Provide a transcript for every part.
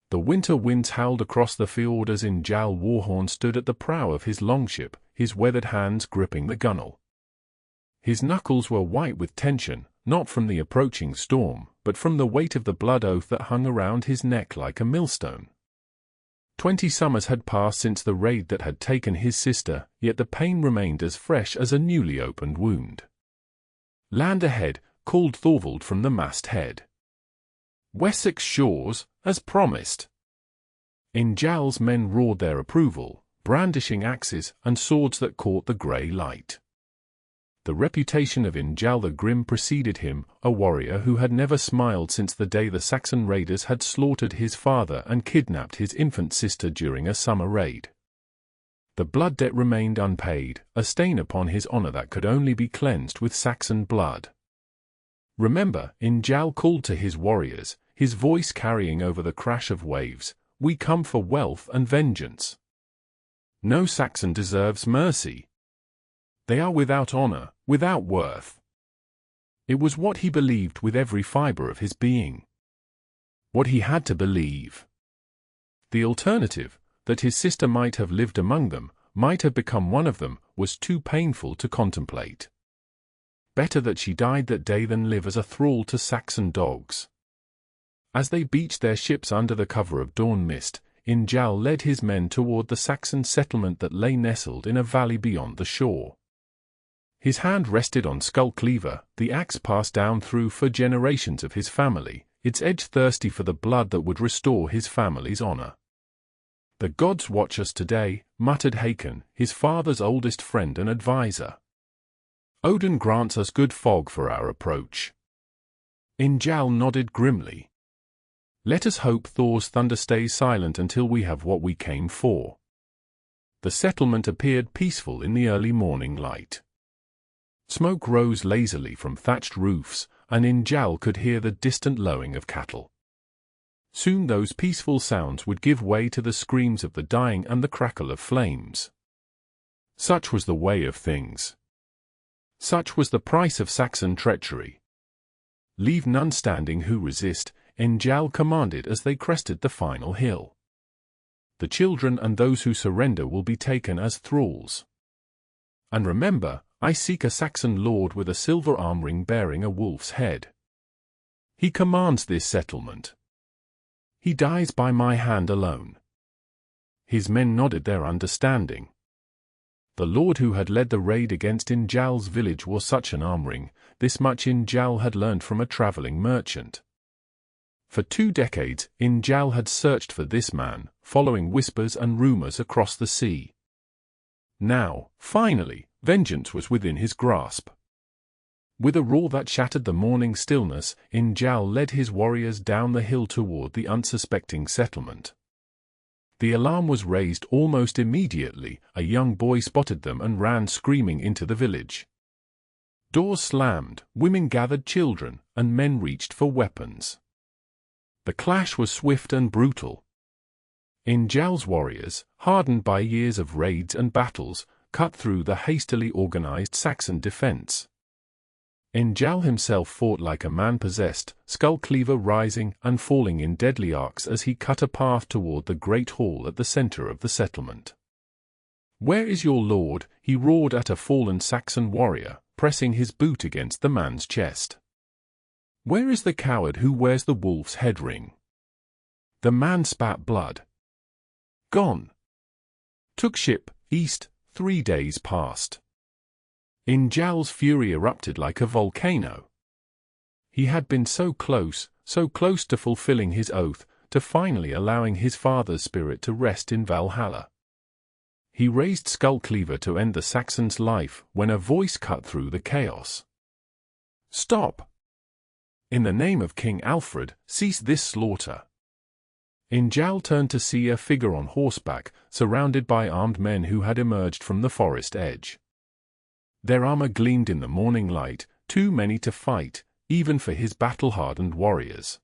The winter winds howled across the fjord as Njal Warhorn stood at the prow of his longship, his weathered hands gripping the gunwale. His knuckles were white with tension, not from the approaching storm, but from the weight of the blood oath that hung around his neck like a millstone. 20 summers had passed since the raid that had taken his sister, yet the pain remained as fresh as a newly opened wound. "Land ahead," called Thorvald from the masthead. "Wessex shores, as promised." Njal's men roared their approval, brandishing axes and swords that caught the grey light. The reputation of Njal the Grim preceded him, a warrior who had never smiled since the day the Saxon raiders had slaughtered his father and kidnapped his infant sister during a summer raid. The blood debt remained unpaid, a stain upon his honor that could only be cleansed with Saxon blood. "Remember," Njal called to his warriors, his voice carrying over the crash of waves, "we come for wealth and vengeance. No Saxon deserves mercy. They are without honor, without worth." It was what he believed with every fiber of his being. What he had to believe. The alternative, that his sister might have lived among them, might have become one of them, was too painful to contemplate. Better that she died that day than live as a thrall to Saxon dogs. As they beached their ships under the cover of dawn mist, Njal led his men toward the Saxon settlement that lay nestled in a valley beyond the shore. His hand rested on skull cleaver, the axe passed down through for generations of his family, its edge thirsty for the blood that would restore his family's honor. "The gods watch us today," muttered Hakon, his father's oldest friend and advisor. "Odin grants us good fog for our approach." Njal nodded grimly. "Let us hope Thor's thunder stays silent until we have what we came for." The settlement appeared peaceful in the early morning light. Smoke rose lazily from thatched roofs, and Njal could hear the distant lowing of cattle. Soon those peaceful sounds would give way to the screams of the dying and the crackle of flames. Such was the way of things. Such was the price of Saxon treachery. "Leave none standing who resist," Njal commanded as they crested the final hill. "The children and those who surrender will be taken as thralls. And remember, I seek a Saxon lord with a silver arm ring bearing a wolf's head. He commands this settlement. He dies by my hand alone." His men nodded their understanding. The lord who had led the raid against Njal's village wore such an arm ring, this much Njal had learned from a traveling merchant. For 2 decades, Njal had searched for this man, following whispers and rumors across the sea. Now, finally, vengeance was within his grasp. With a roar that shattered the morning stillness, Njal led his warriors down the hill toward the unsuspecting settlement. The alarm was raised almost immediately. A young boy spotted them and ran screaming into the village. Doors slammed, women gathered children, and men reached for weapons. The clash was swift and brutal. Njal's warriors, hardened by years of raids and battles, cut through the hastily organized Saxon defense. Njal himself fought like a man possessed, skull cleaver rising and falling in deadly arcs as he cut a path toward the great hall at the center of the settlement. "Where is your lord?" he roared at a fallen Saxon warrior, pressing his boot against the man's chest. "Where is the coward who wears the wolf's head ring?" The man spat blood. "Gone. Took ship, east, 3 days past." Njal's fury erupted like a volcano. He had been so close to fulfilling his oath, to finally allowing his father's spirit to rest in Valhalla. He raised Skullcleaver to end the Saxon's life when a voice cut through the chaos. "Stop! In the name of King Alfred, cease this slaughter." Njal turned to see a figure on horseback, surrounded by armed men who had emerged from the forest edge. Their armor gleamed in the morning light, too many to fight, even for his battle-hardened warriors.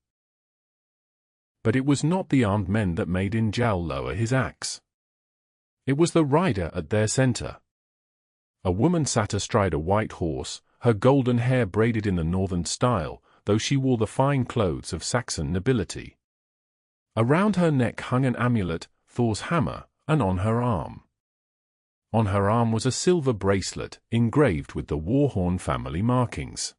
But it was not the armed men that made Njal lower his axe. It was the rider at their center. A woman sat astride a white horse, her golden hair braided in the northern style, though she wore the fine clothes of Saxon nobility. Around her neck hung an amulet, Thor's hammer, and on her arm. On her arm was a silver bracelet, engraved with the Warhorn family markings.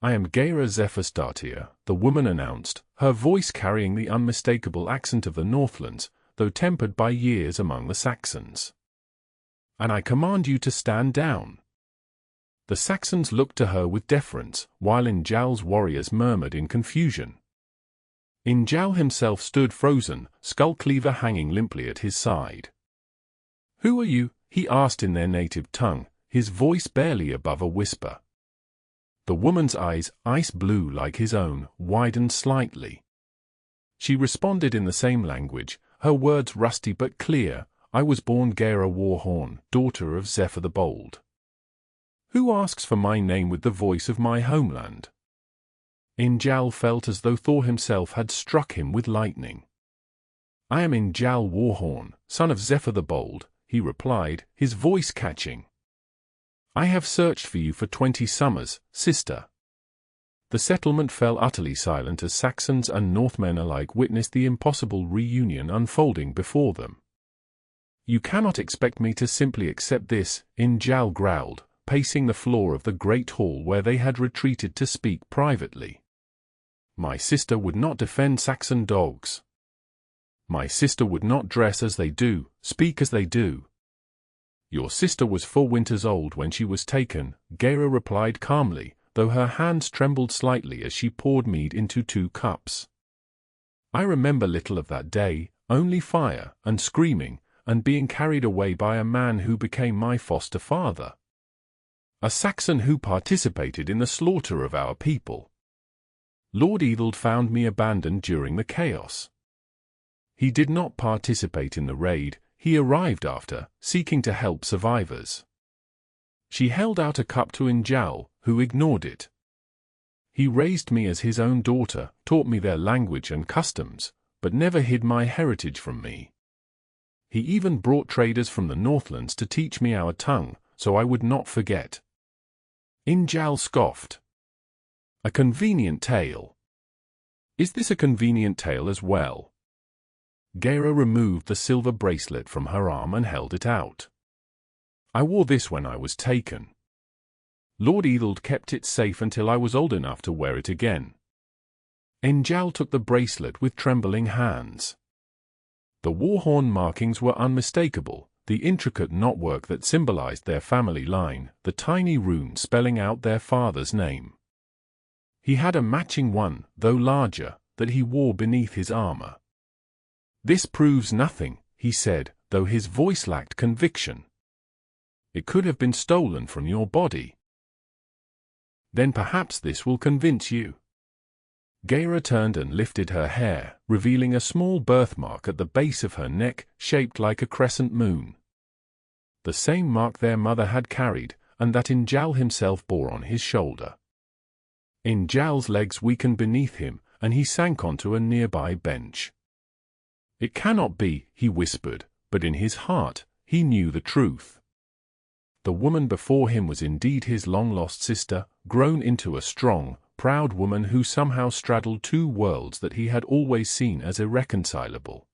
"I am Geira Zephyrstartir," the woman announced, her voice carrying the unmistakable accent of the Northlands, though tempered by years among the Saxons. "And I command you to stand down." The Saxons looked to her with deference, while Njal's warriors murmured in confusion. Njal himself stood frozen, skull-cleaver hanging limply at his side. "Who are you?" he asked in their native tongue, his voice barely above a whisper. The woman's eyes, ice blue like his own, widened slightly. She responded in the same language, her words rusty but clear. "I was born Geira Warhorn, daughter of Zephyr the Bold." "Who asks for my name with the voice of my homeland?" Njal felt as though Thor himself had struck him with lightning. "I am Njal Warhorn, son of Zephyr the Bold," he replied, his voice catching. "I have searched for you for 20 summers, sister." The settlement fell utterly silent as Saxons and Northmen alike witnessed the impossible reunion unfolding before them. "You cannot expect me to simply accept this," Njal growled, pacing the floor of the great hall where they had retreated to speak privately. "My sister would not defend Saxon dogs. My sister would not dress as they do, speak as they do." "Your sister was 4 winters old when she was taken," Geira replied calmly, though her hands trembled slightly as she poured mead into 2 cups. "I remember little of that day, only fire, and screaming, and being carried away by a man who became my foster father. A Saxon who participated in the slaughter of our people. Lord Ethelred found me abandoned during the chaos. He did not participate in the raid, he arrived after, seeking to help survivors." She held out a cup to Njal, who ignored it. "He raised me as his own daughter, taught me their language and customs, but never hid my heritage from me. He even brought traders from the Northlands to teach me our tongue, so I would not forget." Njal scoffed. "A convenient tale. Is this a convenient tale as well?" Geira removed the silver bracelet from her arm and held it out. "I wore this when I was taken. Lord Ethelred kept it safe until I was old enough to wear it again." Njal took the bracelet with trembling hands. The Warhorn markings were unmistakable, the intricate knotwork that symbolized their family line, the tiny rune spelling out their father's name. He had a matching one, though larger, that he wore beneath his armor. "This proves nothing," he said, though his voice lacked conviction. "It could have been stolen from your body." "Then perhaps this will convince you." Geira turned and lifted her hair, revealing a small birthmark at the base of her neck, shaped like a crescent moon. The same mark their mother had carried, and that Njal himself bore on his shoulder. Njal's legs weakened beneath him, and he sank onto a nearby bench. "It cannot be," he whispered, but in his heart, he knew the truth. The woman before him was indeed his long-lost sister, grown into a strong, proud woman who somehow straddled 2 worlds that he had always seen as irreconcilable.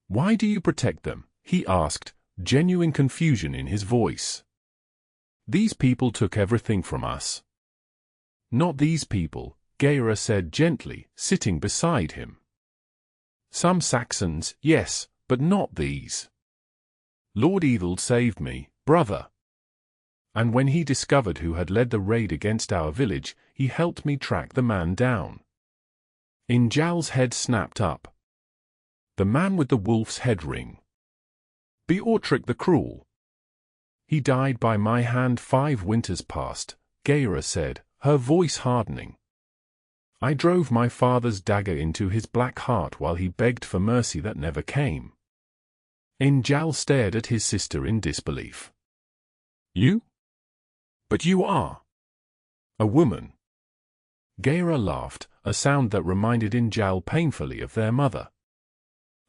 "Why do you protect them?" he asked, genuine confusion in his voice. "These people took everything from us." "Not these people," Geira said gently, sitting beside him. "Some Saxons, yes, but not these. Lord Ethelred saved me, brother. And when he discovered who had led the raid against our village, he helped me track the man down." Njal's head snapped up. "The man with the wolf's head ring. Beorhtric the Cruel. He died by my hand 5 winters past," Geira said, her voice hardening. "I drove my father's dagger into his black heart while he begged for mercy that never came." Njal stared at his sister in disbelief. "You? But you are a woman." Geira laughed, a sound that reminded Njal painfully of their mother.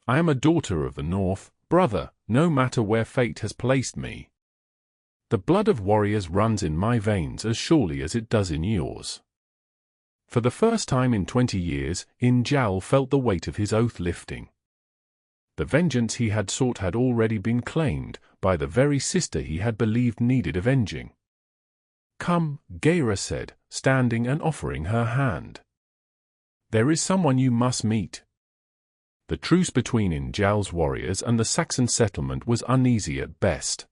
"I am a daughter of the North, brother, no matter where fate has placed me. The blood of warriors runs in my veins as surely as it does in yours. For the first time in 20 years, Njal felt the weight of his oath lifting. The vengeance he had sought had already been claimed by the very sister he had believed needed avenging. "Come," Geira said, standing and offering her hand. "There is someone you must meet." The truce between Njal's warriors and the Saxon settlement was uneasy at best.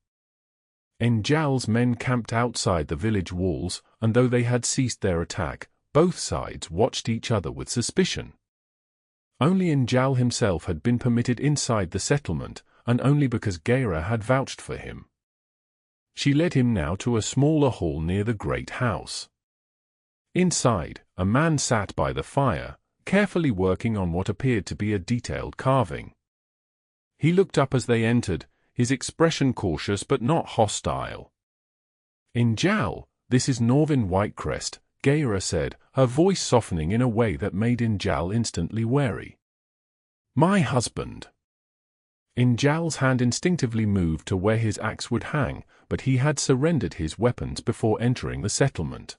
Njal's men camped outside the village walls, and though they had ceased their attack, both sides watched each other with suspicion. Only Njal himself had been permitted inside the settlement, and only because Geira had vouched for him. She led him now to a smaller hall near the great house. Inside, a man sat by the fire, carefully working on what appeared to be a detailed carving. He looked up as they entered, his expression cautious but not hostile. "Njal, this is Norvin Whitecrest," Geira said, her voice softening in a way that made Njal instantly wary. "My husband." Njal's hand instinctively moved to where his axe would hang, but he had surrendered his weapons before entering the settlement.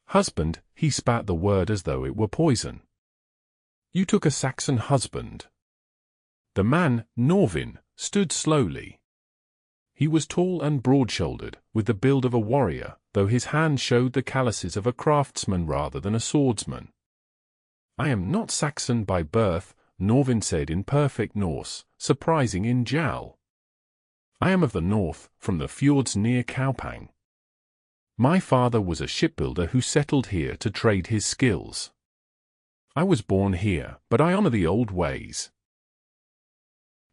"Husband," he spat the word as though it were poison. "You took a Saxon husband." The man, Norvin, stood slowly. He was tall and broad-shouldered, with the build of a warrior, though his hands showed the calluses of a craftsman rather than a swordsman. "I am not Saxon by birth," Norvin said in perfect Norse, surprising Njal. "I am of the north, from the fjords near Kaupang. My father was a shipbuilder who settled here to trade his skills. I was born here, but I honor the old ways."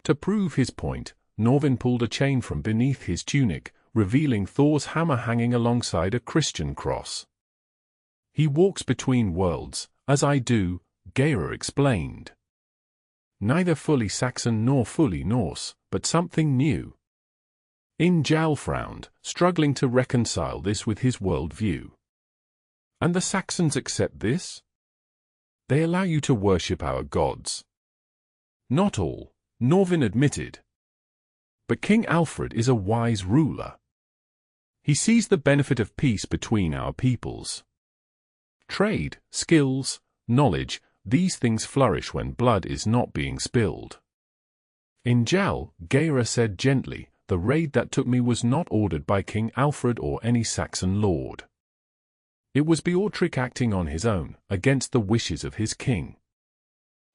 To prove his point, Norvin pulled a chain from beneath his tunic, revealing Thor's hammer hanging alongside a Christian cross. "He walks between worlds, as I do," Geira explained. "Neither fully Saxon nor fully Norse, but something new." Njal frowned, struggling to reconcile this with his worldview. "And the Saxons accept this? They allow you to worship our gods." "Not all," Norvin admitted. "But King Alfred is a wise ruler. He sees the benefit of peace between our peoples. Trade, skills, knowledge, these things flourish when blood is not being spilled." "Njal," Geira said gently, "the raid that took me was not ordered by King Alfred or any Saxon lord. It was Beorhtric acting on his own, against the wishes of his king.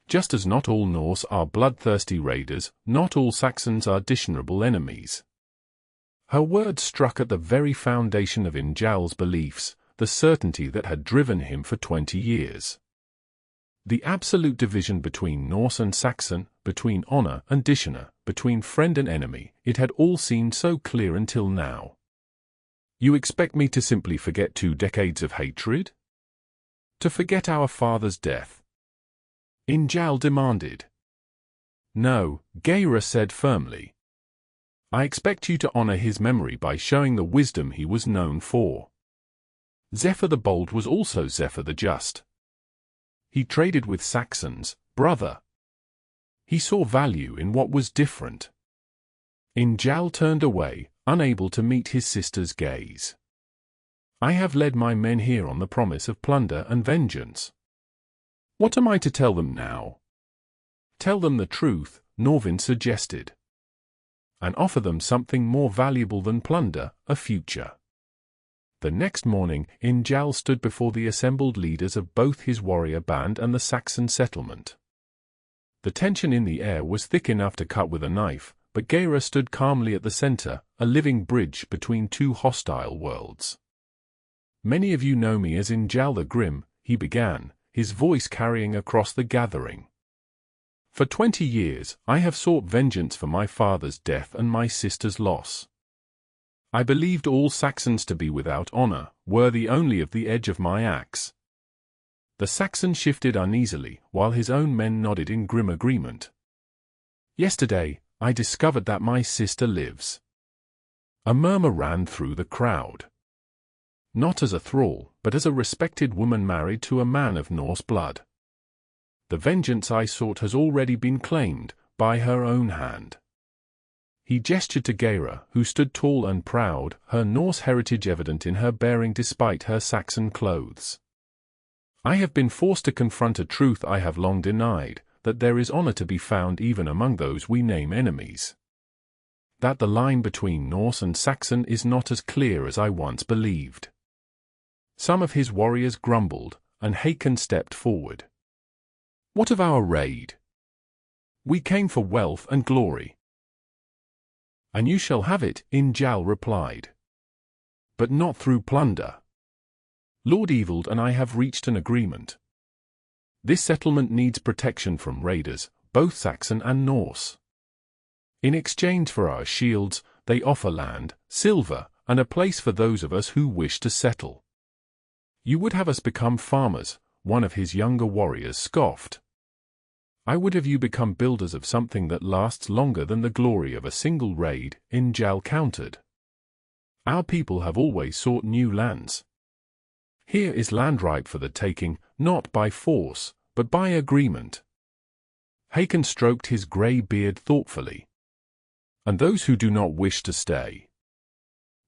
Just as not all Norse are bloodthirsty raiders, not all Saxons are dishonorable enemies." Her words struck at the very foundation of Njal's beliefs, the certainty that had driven him for 20 years. The absolute division between Norse and Saxon, between honor and dishonor, between friend and enemy, it had all seemed so clear until now. "You expect me to simply forget 2 decades of hatred? To forget our father's death?" Njal demanded. "No," Geira said firmly. "I expect you to honor his memory by showing the wisdom he was known for. Zephyr the Bold was also Zephyr the Just. He traded with Saxons, brother. He saw value in what was different." Njal turned away, unable to meet his sister's gaze. "I have led my men here on the promise of plunder and vengeance. What am I to tell them now?" "Tell them the truth," Norvin suggested. "And offer them something more valuable than plunder, a future." The next morning, Njal stood before the assembled leaders of both his warrior band and the Saxon settlement. The tension in the air was thick enough to cut with a knife, but Geira stood calmly at the center, a living bridge between 2 hostile worlds. "Many of you know me as Njal the Grim," he began, his voice carrying across the gathering. "For 20 years, I have sought vengeance for my father's death and my sister's loss. I believed all Saxons to be without honor, worthy only of the edge of my axe." The Saxon shifted uneasily, while his own men nodded in grim agreement. "Yesterday, I discovered that my sister lives." A murmur ran through the crowd. "Not as a thrall, but as a respected woman married to a man of Norse blood. The vengeance I sought has already been claimed, by her own hand." He gestured to Geira, who stood tall and proud, her Norse heritage evident in her bearing despite her Saxon clothes. I have been forced to confront a truth I have long denied, that there is honor to be found even among those we name enemies. That the line between Norse and Saxon is not as clear as I once believed. Some of his warriors grumbled, and Hakon stepped forward. What of our raid? We came for wealth and glory. And you shall have it, Njal replied. But not through plunder. Lord Evil and I have reached an agreement. This settlement needs protection from raiders, both Saxon and Norse. In exchange for our shields, they offer land, silver, and a place for those of us who wish to settle. You would have us become farmers, one of his younger warriors scoffed. I would have you become builders of something that lasts longer than the glory of a single raid, Njal countered. Our people have always sought new lands. Here is land ripe for the taking, not by force, but by agreement. Hakon stroked his grey beard thoughtfully. And those who do not wish to stay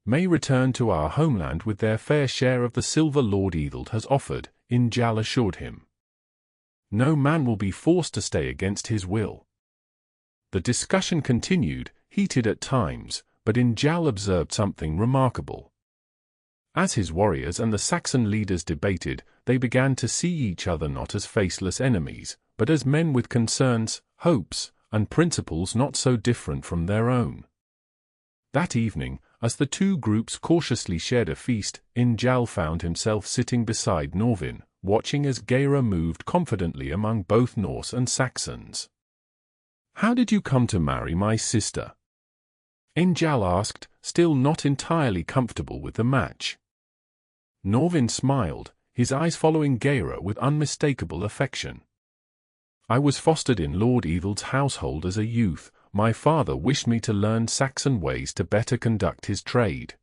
may return to our homeland with their fair share of the silver Lord Evil has offered, Njal assured him. No man will be forced to stay against his will. The discussion continued, heated at times, but Njal observed something remarkable. As his warriors and the Saxon leaders debated, they began to see each other not as faceless enemies, but as men with concerns, hopes, and principles not so different from their own. That evening, as the two groups cautiously shared a feast, Njal found himself sitting beside Norvin, watching as Geira moved confidently among both Norse and Saxons. How did you come to marry my sister? Njal asked, still not entirely comfortable with the match. Norvin smiled, his eyes following Geira with unmistakable affection. I was fostered in Lord Evil's household as a youth. My father wished me to learn Saxon ways to better conduct his trade.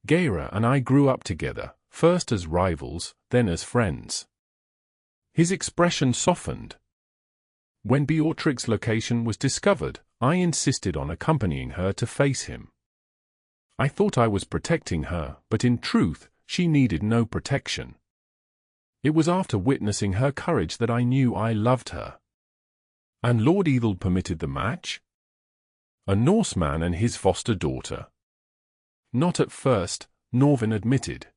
Geira and I grew up together, first as rivals, then as friends. His expression softened. When Beortric's location was discovered, I insisted on accompanying her to face him. I thought I was protecting her, but in truth, she needed no protection. It was after witnessing her courage that I knew I loved her. And Lord Evil permitted the match? A Norseman and his foster daughter. Not at first, Norvin admitted.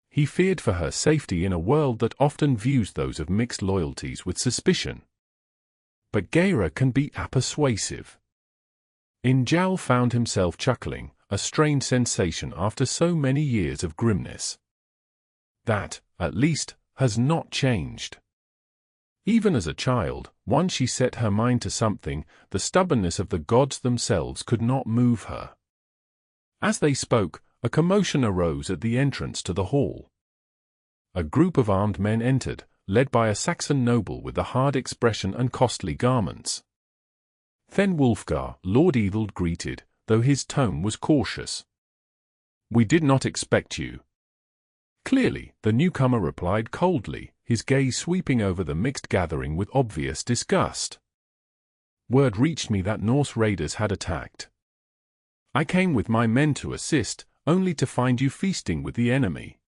He feared for her safety in a world that often views those of mixed loyalties with suspicion. But Geira can be persuasive. Njal found himself chuckling, a strange sensation after so many years of grimness. That, at least, has not changed. Even as a child, once she set her mind to something, the stubbornness of the gods themselves could not move her. As they spoke, a commotion arose at the entrance to the hall. A group of armed men entered, led by a Saxon noble with the hard expression and costly garments. Then Wulfgar, Lord Evil greeted, though his tone was cautious. We did not expect you. Clearly, the newcomer replied coldly, his gaze sweeping over the mixed gathering with obvious disgust. Word reached me that Norse raiders had attacked. I came with my men to assist, only to find you feasting with the enemy.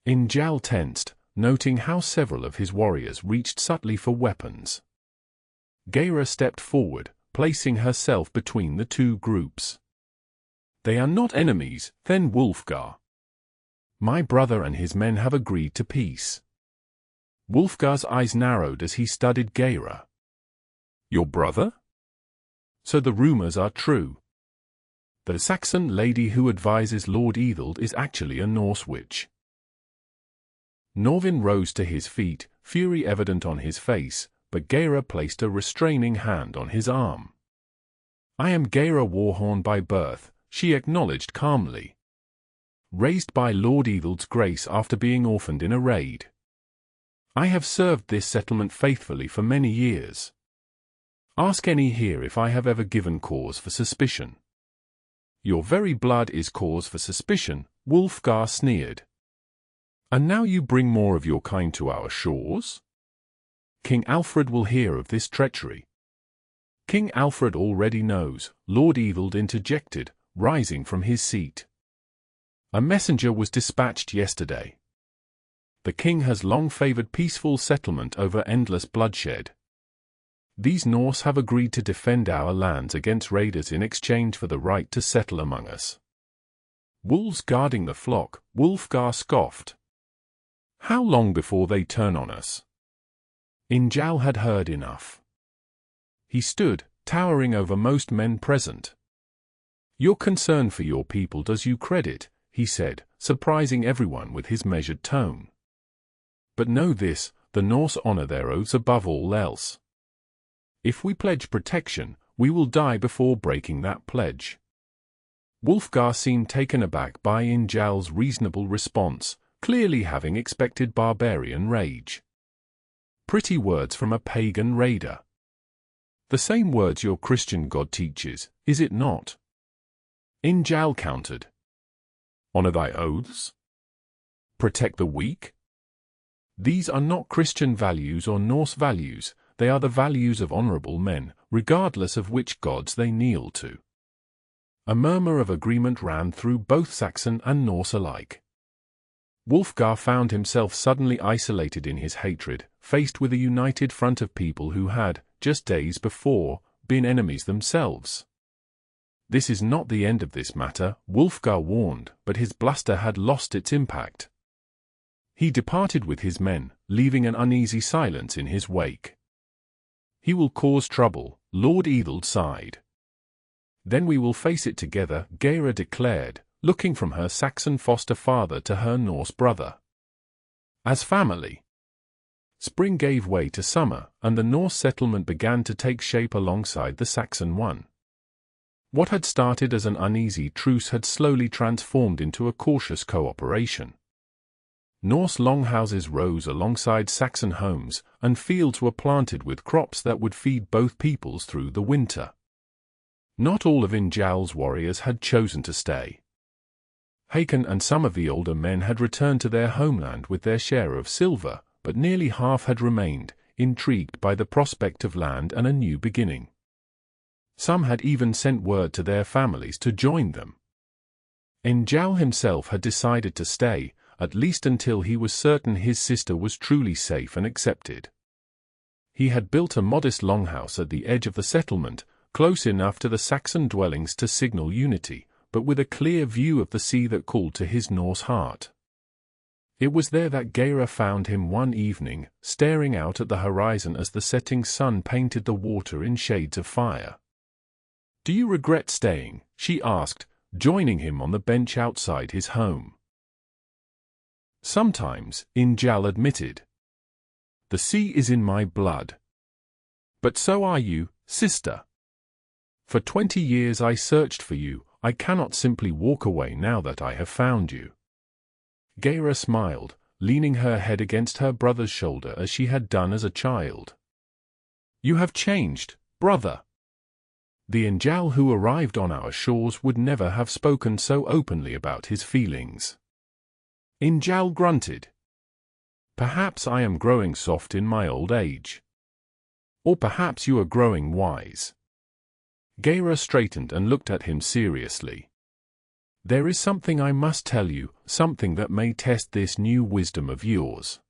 Njal tensed, noting how several of his warriors reached subtly for weapons. Geira stepped forward, placing herself between the two groups. They are not enemies, then Wulfgar. My brother and his men have agreed to peace. Wulfgar's eyes narrowed as he studied Geira. Your brother? So the rumors are true. The Saxon lady who advises Lord Evil is actually a Norse witch. Norvin rose to his feet, fury evident on his face, but Geira placed a restraining hand on his arm. I am Njal Warhorn by birth, she acknowledged calmly. Raised by Lord Evil's grace after being orphaned in a raid. I have served this settlement faithfully for many years. Ask any here if I have ever given cause for suspicion. Your very blood is cause for suspicion, Wulfgar sneered. And now you bring more of your kind to our shores? King Alfred will hear of this treachery. King Alfred already knows, Lord Evil interjected, rising from his seat. A messenger was dispatched yesterday. the king has long favored peaceful settlement over endless bloodshed. These Norse have agreed to defend our lands against raiders in exchange for the right to settle among us. Wolves guarding the flock, Wulfgar scoffed. How long before they turn on us? Njal had heard enough. He stood, towering over most men present. Your concern for your people does you credit, he said, surprising everyone with his measured tone. But know this, the Norse honor their oaths above all else. If we pledge protection, we will die before breaking that pledge. Wulfgar seemed taken aback by Njal's reasonable response, clearly having expected barbarian rage. Pretty words from a pagan raider. The same words your Christian God teaches, is it not? Njal countered. Honor thy oaths? Protect the weak? These are not Christian values or Norse values, they are the values of honorable men, regardless of which gods they kneel to. A murmur of agreement ran through both Saxon and Norse alike. Wulfgar found himself suddenly isolated in his hatred, faced with a united front of people who had, just days before, been enemies themselves. This is not the end of this matter, Wulfgar warned, but his bluster had lost its impact. He departed with his men, leaving an uneasy silence in his wake. He will cause trouble, Lord Eadald sighed. Then we will face it together, Geira declared, looking from her Saxon foster father to her Norse brother. As family. Spring gave way to summer, and the Norse settlement began to take shape alongside the Saxon one. What had started as an uneasy truce had slowly transformed into a cautious cooperation. Norse longhouses rose alongside Saxon homes, and fields were planted with crops that would feed both peoples through the winter. Not all of Njal's warriors had chosen to stay. Hakon and some of the older men had returned to their homeland with their share of silver, but nearly half had remained, intrigued by the prospect of land and a new beginning. Some had even sent word to their families to join them. Njal himself had decided to stay, at least until he was certain his sister was truly safe and accepted. He had built a modest longhouse at the edge of the settlement, close enough to the Saxon dwellings to signal unity, but with a clear view of the sea that called to his Norse heart. It was there that Geira found him one evening, staring out at the horizon as the setting sun painted the water in shades of fire. "Do you regret staying?" she asked, joining him on the bench outside his home. "Sometimes," Njal admitted. "The sea is in my blood. But so are you, sister. For 20 years I searched for you, I cannot simply walk away now that I have found you." Geira smiled, leaning her head against her brother's shoulder as she had done as a child. "You have changed, brother." The Njal who arrived on our shores would never have spoken so openly about his feelings. Njal grunted. "Perhaps I am growing soft in my old age. Or perhaps you are growing wise." Geira straightened and looked at him seriously. "There is something I must tell you, something that may test this new wisdom of yours."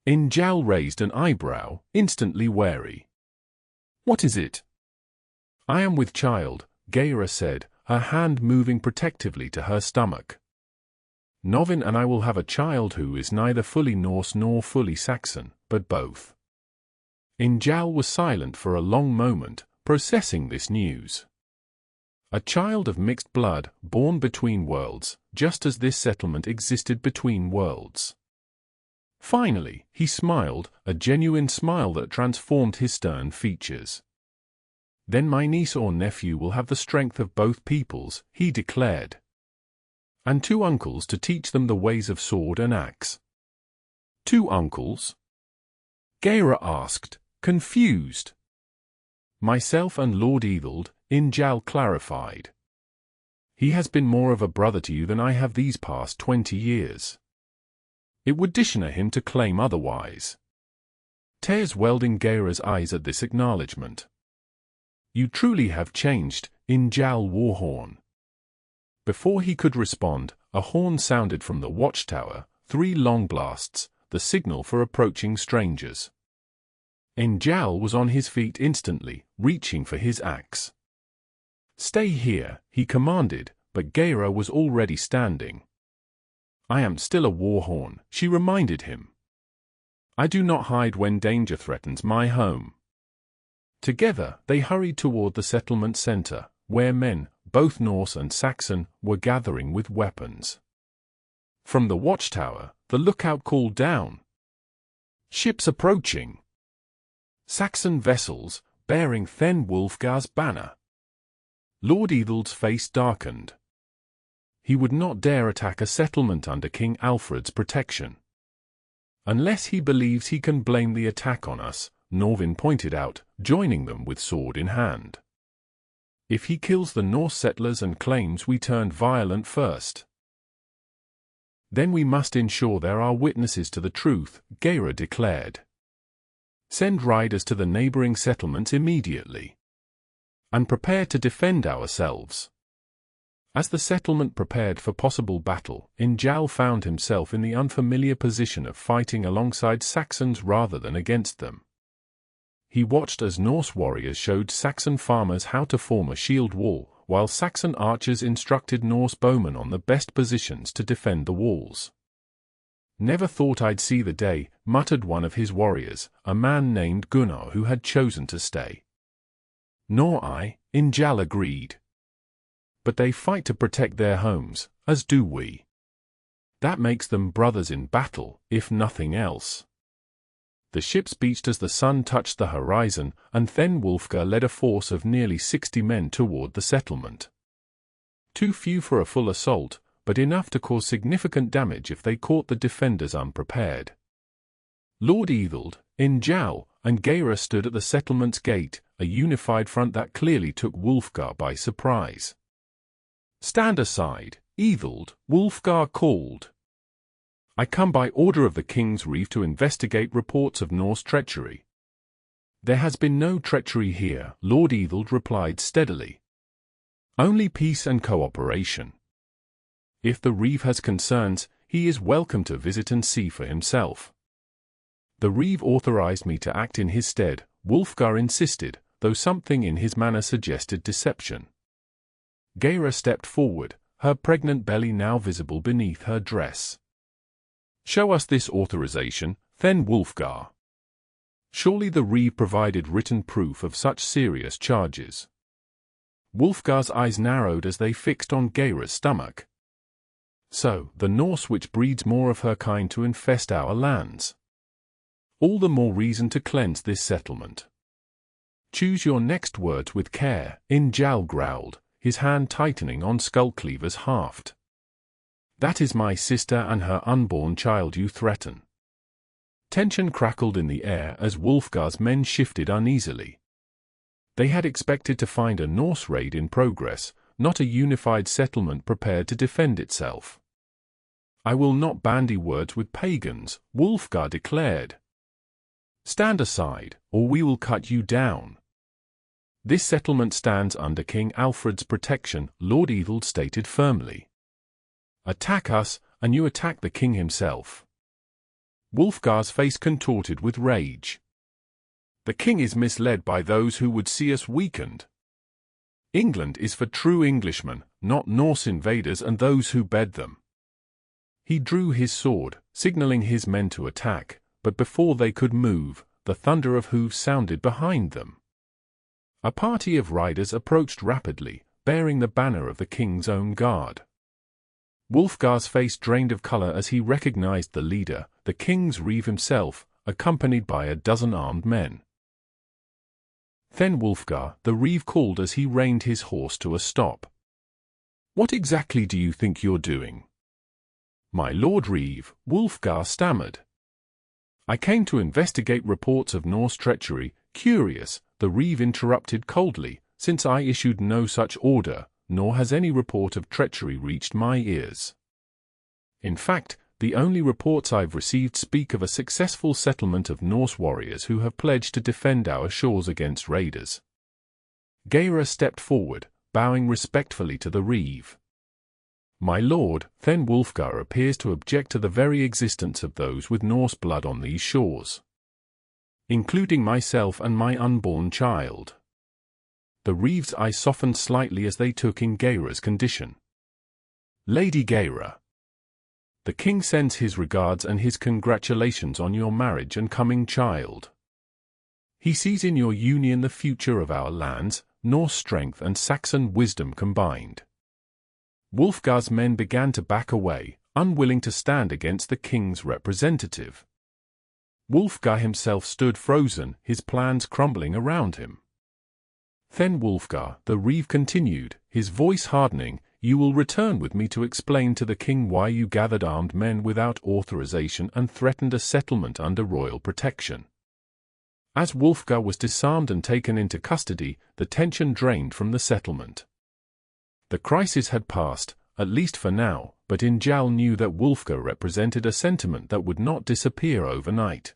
Njal raised an eyebrow, instantly wary. "What is it?" "I am with child," Geira said, her hand moving protectively to her stomach. "Novin and I will have a child who is neither fully Norse nor fully Saxon, but both." Njal was silent for a long moment, processing this news. A child of mixed blood, born between worlds, just as this settlement existed between worlds. Finally, he smiled, a genuine smile that transformed his stern features. "Then my niece or nephew will have the strength of both peoples," he declared. "And 2 uncles to teach them the ways of sword and axe." "2 uncles?" Geira asked, confused. "Myself and Lord Eadald," Njal clarified. "He has been more of a brother to you than I have these past 20 years. It would dishonor him to claim otherwise." Tears welled in Geira's eyes at this acknowledgement. "You truly have changed, Njal Warhorn." Before he could respond, a horn sounded from the watchtower, 3 long blasts, the signal for approaching strangers. Njal was on his feet instantly, reaching for his axe. "Stay here," he commanded, but Geira was already standing. "I am still a Warhorn," she reminded him. "I do not hide when danger threatens my home." Together, they hurried toward the settlement center, where men, both Norse and Saxon, were gathering with weapons. From the watchtower, the lookout called down, "Ships approaching!" Saxon vessels, bearing Then Wulfgar's banner. Lord Ethel's face darkened. He would not dare attack a settlement under King Alfred's protection. "Unless he believes he can blame the attack on us," Norvin pointed out, joining them with sword in hand. "If he kills the Norse settlers and claims we turned violent first, then we must ensure there are witnesses to the truth," Geira declared. "Send riders to the neighboring settlements immediately, and prepare to defend ourselves." As the settlement prepared for possible battle, Njal found himself in the unfamiliar position of fighting alongside Saxons rather than against them. He watched as Norse warriors showed Saxon farmers how to form a shield wall, while Saxon archers instructed Norse bowmen on the best positions to defend the walls. "Never thought I'd see the day," muttered one of his warriors, a man named Gunnar who had chosen to stay. "Nor I," Njal agreed. "But they fight to protect their homes, as do we. That makes them brothers in battle, if nothing else." The ships beached as the sun touched the horizon, and Then Wulfgar led a force of nearly 60 men toward the settlement. Too few for a full assault, but enough to cause significant damage if they caught the defenders unprepared. Lord Ethel, Njal, and Geira stood at the settlement's gate, a unified front that clearly took Wulfgar by surprise. "Stand aside, Ethel," Wulfgar called. "I come by order of the King's Reeve to investigate reports of Norse treachery." "There has been no treachery here," Lord Ethel replied steadily. "Only peace and cooperation. If the Reeve has concerns, he is welcome to visit and see for himself." "The Reeve authorized me to act in his stead," Wulfgar insisted, though something in his manner suggested deception. Geira stepped forward, her pregnant belly now visible beneath her dress. "Show us this authorization, then Wulfgar. Surely the Reeve provided written proof of such serious charges." Wulfgar's eyes narrowed as they fixed on Geira's stomach. "So, the Norse witch breeds more of her kind to infest our lands. All the more reason to cleanse this settlement." "Choose your next words with care," Njal growled, his hand tightening on Skullcleaver's haft. "That is my sister and her unborn child you threaten." Tension crackled in the air as Wulfgar's men shifted uneasily. They had expected to find a Norse raid in progress, not a unified settlement prepared to defend itself. "I will not bandy words with pagans," Wulfgar declared. "Stand aside, or we will cut you down." "This settlement stands under King Alfred's protection," Lord Ethel stated firmly. "Attack us, and you attack the king himself." Wulfgar's face contorted with rage. "The king is misled by those who would see us weakened. England is for true Englishmen, not Norse invaders and those who bed them." He drew his sword, signaling his men to attack, but before they could move, the thunder of hooves sounded behind them. A party of riders approached rapidly, bearing the banner of the king's own guard. Wulfgar's face drained of color as he recognized the leader, the King's Reeve himself, accompanied by a dozen armed men. "Then Wulfgar," the Reeve called as he reined his horse to a stop. "What exactly do you think you're doing?" "My Lord Reeve," Wulfgar stammered. "I came to investigate reports of Norse treachery, curious," the Reeve interrupted coldly, "since I issued no such order, nor has any report of treachery reached my ears. In fact, the only reports I've received speak of a successful settlement of Norse warriors who have pledged to defend our shores against raiders." Geira stepped forward, bowing respectfully to the Reeve. My lord, then Wulfgar appears to object to the very existence of those with Norse blood on these shores, including myself and my unborn child. The Reeve's eyes softened slightly as they took in Gaera's condition. Lady Gaera, the king sends his regards and his congratulations on your marriage and coming child. He sees in your union the future of our lands, Norse strength and Saxon wisdom combined. Wulfgar's men began to back away, unwilling to stand against the king's representative. Wulfgar himself stood frozen, his plans crumbling around him. Then Wulfgar, the Reeve continued, his voice hardening, "You will return with me to explain to the king why you gathered armed men without authorization and threatened a settlement under royal protection." As Wulfgar was disarmed and taken into custody, the tension drained from the settlement. The crisis had passed, at least for now, but Njal knew that Wulfgar represented a sentiment that would not disappear overnight.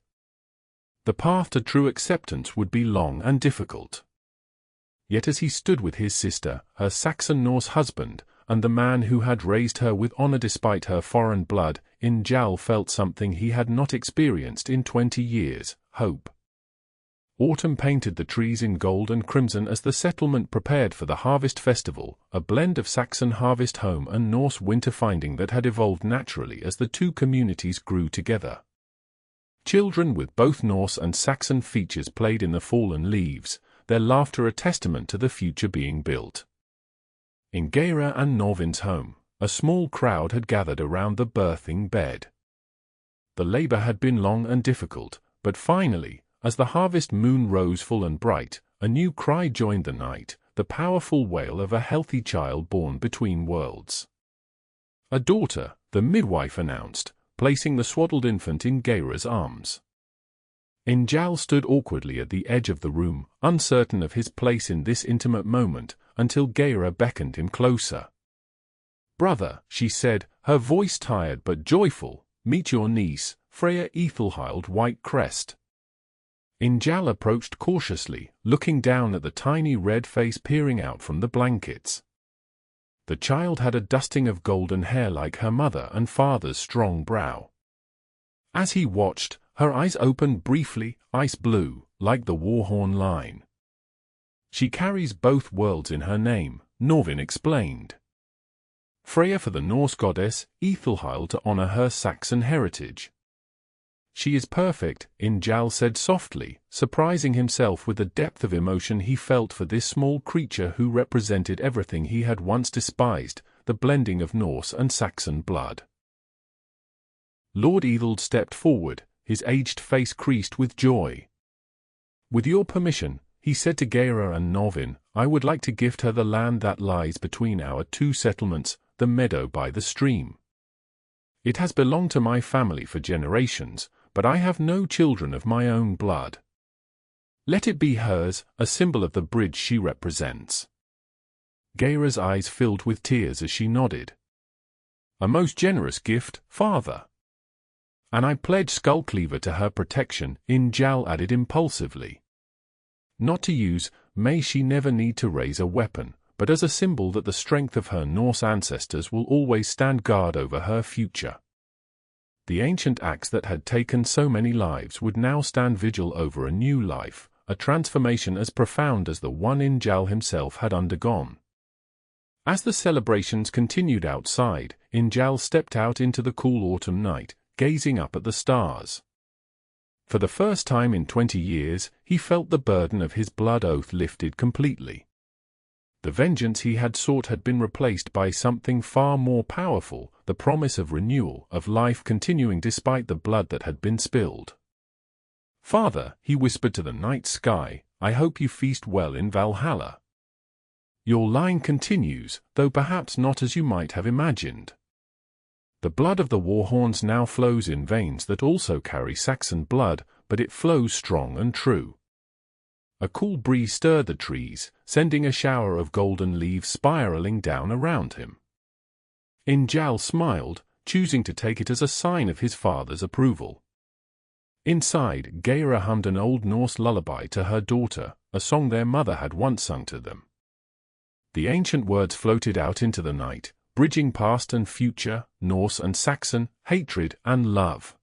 The path to true acceptance would be long and difficult. Yet as he stood with his sister, her Saxon Norse husband, and the man who had raised her with honor despite her foreign blood, Njal felt something he had not experienced in 20 years, hope. Autumn painted the trees in gold and crimson as the settlement prepared for the harvest festival, a blend of Saxon harvest home and Norse winter finding that had evolved naturally as the two communities grew together. Children with both Norse and Saxon features played in the fallen leaves, their laughter a testament to the future being built. In Gaera and Norvin's home, a small crowd had gathered around the birthing bed. The labor had been long and difficult, but finally, as the harvest moon rose full and bright, a new cry joined the night, the powerful wail of a healthy child born between worlds. "A daughter," the midwife announced, placing the swaddled infant in Gaera's arms. Njal stood awkwardly at the edge of the room, uncertain of his place in this intimate moment, until Gaera beckoned him closer. "Brother," she said, her voice tired but joyful, "meet your niece, Freya Ethelhild Whitecrest." Njal approached cautiously, looking down at the tiny red face peering out from the blankets. The child had a dusting of golden hair like her mother and father's strong brow. As he watched, her eyes opened briefly, ice blue, like the Warhorn line. "She carries both worlds in her name," Norvin explained. "Freya for the Norse goddess, Ethelhild to honor her Saxon heritage." "She is perfect," Njal said softly, surprising himself with the depth of emotion he felt for this small creature who represented everything he had once despised, the blending of Norse and Saxon blood. Lord Ethelred stepped forward, his aged face creased with joy. "With your permission," he said to Gaera and Norvin, "I would like to gift her the land that lies between our two settlements, the meadow by the stream. It has belonged to my family for generations, but I have no children of my own blood. Let it be hers, a symbol of the bridge she represents." Gaera's eyes filled with tears as she nodded. "A most generous gift, father." "And I pledge Skullcleaver to her protection," Njal added impulsively. "Not to use, may she never need to raise a weapon, but as a symbol that the strength of her Norse ancestors will always stand guard over her future." The ancient axe that had taken so many lives would now stand vigil over a new life, a transformation as profound as the one Njal himself had undergone. As the celebrations continued outside, Njal stepped out into the cool autumn night, gazing up at the stars. For the first time in 20 years, he felt the burden of his blood oath lifted completely. The vengeance he had sought had been replaced by something far more powerful, the promise of renewal, of life continuing despite the blood that had been spilled. "Father," he whispered to the night sky, "I hope you feast well in Valhalla. Your line continues, though perhaps not as you might have imagined. The blood of the Warhorns now flows in veins that also carry Saxon blood, but it flows strong and true." A cool breeze stirred the trees, sending a shower of golden leaves spiraling down around him. Njal smiled, choosing to take it as a sign of his father's approval. Inside, Gaera hummed an old Norse lullaby to her daughter, a song their mother had once sung to them. The ancient words floated out into the night, bridging past and future, Norse and Saxon, hatred and love.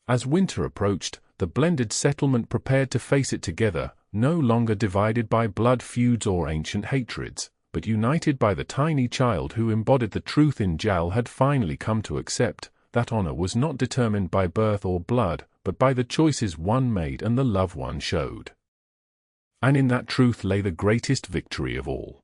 As winter approached, the blended settlement prepared to face it together, no longer divided by blood feuds or ancient hatreds, but united by the tiny child who embodied the truth Njal had finally come to accept, that honor was not determined by birth or blood, but by the choices one made and the love one showed. And in that truth lay the greatest victory of all.